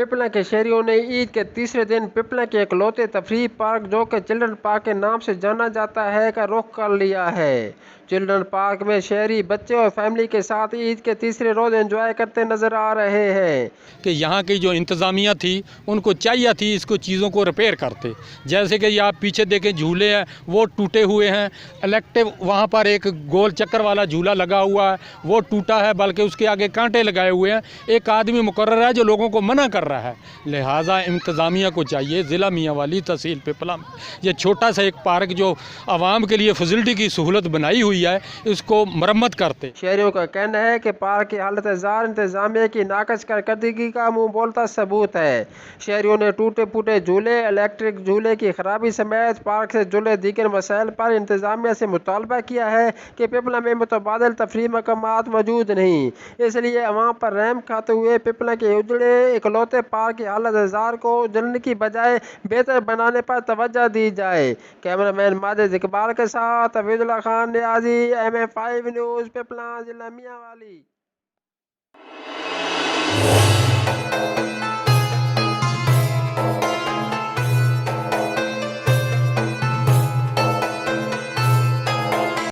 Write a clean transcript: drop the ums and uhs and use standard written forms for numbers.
पिपला के शहरियों ने ईद के तीसरे दिन पिपला के इकलौते तफरीह पार्क, जो कि चिल्ड्रन पार्क के नाम से जाना जाता है, का रुख कर लिया है। चिल्ड्रन पार्क में शहरी बच्चे और फैमिली के साथ ईद के तीसरे रोज एंजॉय करते नजर आ रहे हैं। कि यहाँ की जो इंतज़ामिया थी उनको चाहिए थी इसको चीज़ों को रिपेयर करते। जैसे कि ये आप पीछे देखें झूले हैं वो टूटे हुए हैं, इलेक्टिव वहाँ पर एक गोल चक्कर वाला झूला लगा हुआ है वो टूटा है, बल्कि उसके आगे कांटे लगाए हुए हैं। एक आदमी मुकर्रर है जो लोगों को मना कर रहा है। लिहाजा इंतज़ामिया को चाहिए ज़िला मियांवाली तहसील पिपला में ये छोटा सा एक पार्क जो आवाम के लिए फैसिलिटी की सहूलत बनाई हुई है इसको मरम्मत करते। शहरियों का कहना है कि पार्क की हालत जार इंतजामिया की नाकस कारकर्दगी का मुंह बोलता सबूत है। शहरियों ने टूटे फूटे झूले, इलेक्ट्रिक झूले की खराबी समेत पार्क से जुड़े दीगर मसाइल पर इंतजामिया से मुतालबा किया है कि पिपला में मुतबादिल तफरीह मकामात मौजूद नहीं, इसलिए अवाम पर रहम खाते हुए पिपला के उजड़े इकलौते पार्क की हालत जार को जलने की बजाय बेहतर बनाने पर तवज्जो दी जाए। कैमरामैन माजिद इकबाल के साथ हफीजुल्लाह खान नियाजी, MM5 न्यूज़, पिपला, जिला मियांवाली।